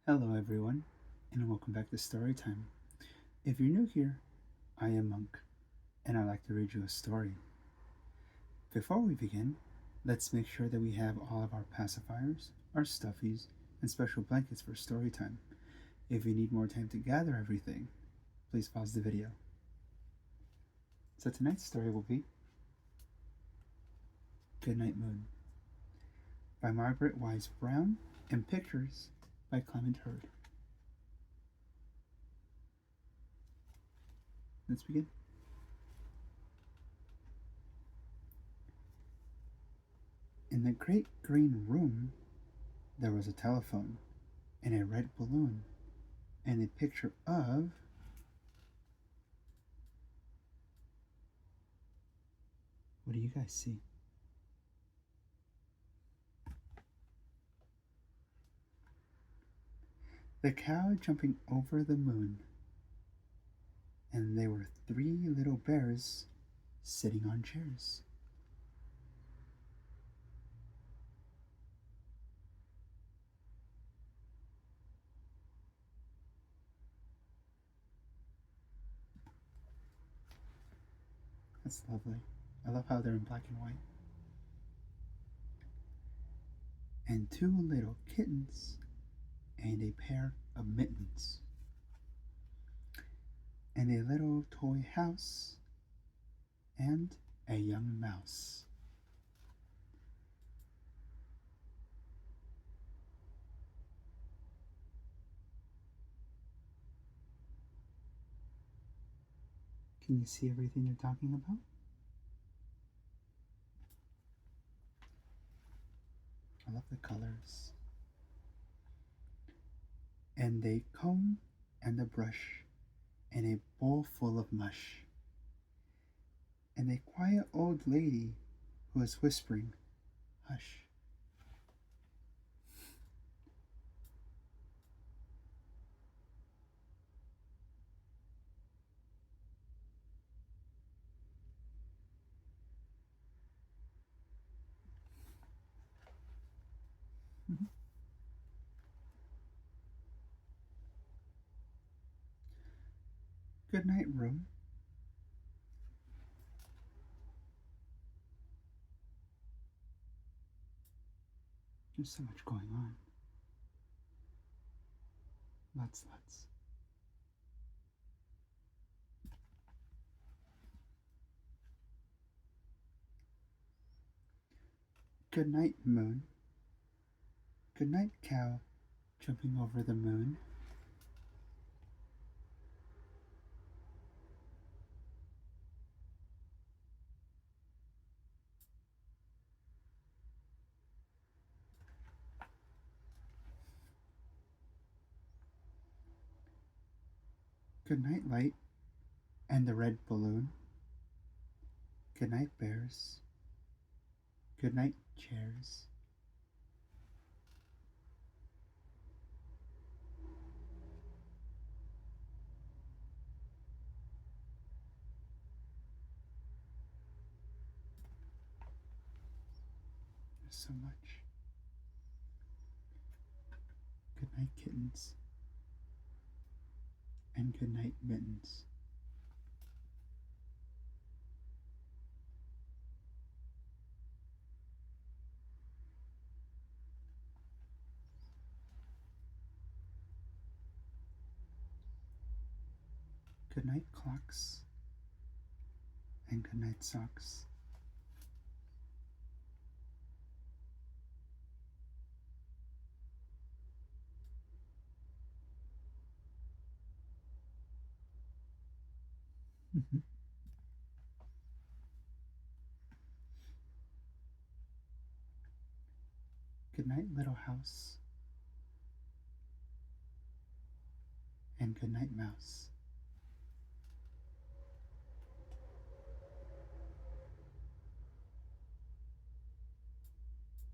Hello, everyone, and welcome back to Storytime. If you're new here, I am Monk, and I'd like to read you a story. Before we begin, let's make sure that we have all of our pacifiers, our stuffies, and special blankets for storytime. If you need more time to gather everything, please pause the video. So tonight's story will be Goodnight Moon by Margaret Wise Brown and pictures by Clement Hurd. Let's begin. In the great green room, there was a telephone and a red balloon and a picture of. What do you guys see? The cow jumping over the moon, and there were three little bears sitting on chairs. That's lovely. I love how they're in black and white. And two little kittens and a pair of mittens. And a little toy house and a young mouse. Can you see everything they're talking about? I love the colors. And a comb and a brush and a bowl full of mush. And a quiet old lady who was whispering, "Hush." Mhm. Good night, room. There's so much going on. Lots. Good night, moon. Good night, cow, jumping over the moon. Good night, light, and the red balloon. Good night, bears. Good night, chairs. There's so much. Good night, kittens, and good night, mittens. Good night, clocks, and good night, socks. Good night, little house, and good night, mouse.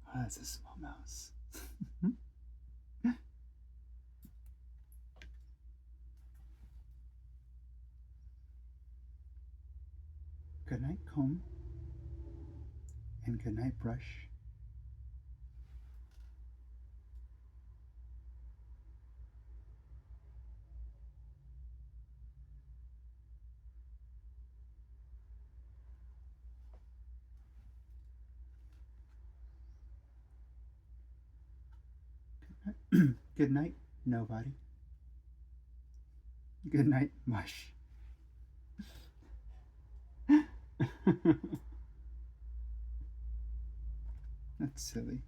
Oh, that's a small mouse. Good night, comb, and good night, brush. Good night, nobody. Good night, mush. That's silly.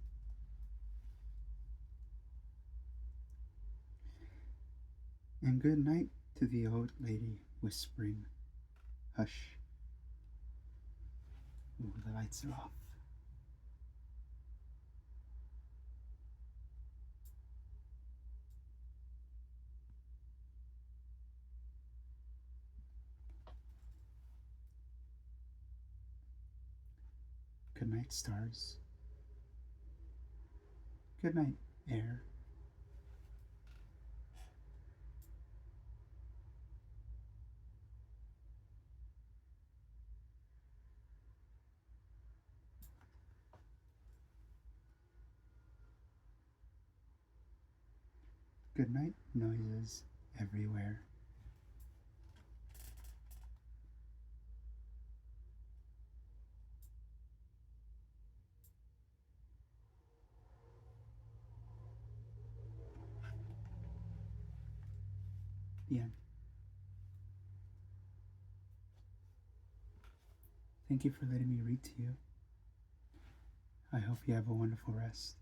And good night to the old lady whispering, hush. Ooh, the lights are off. Good night, stars. Good night, air. Good night, noises everywhere. The end. Thank you for letting me read to you. I hope you have a wonderful rest.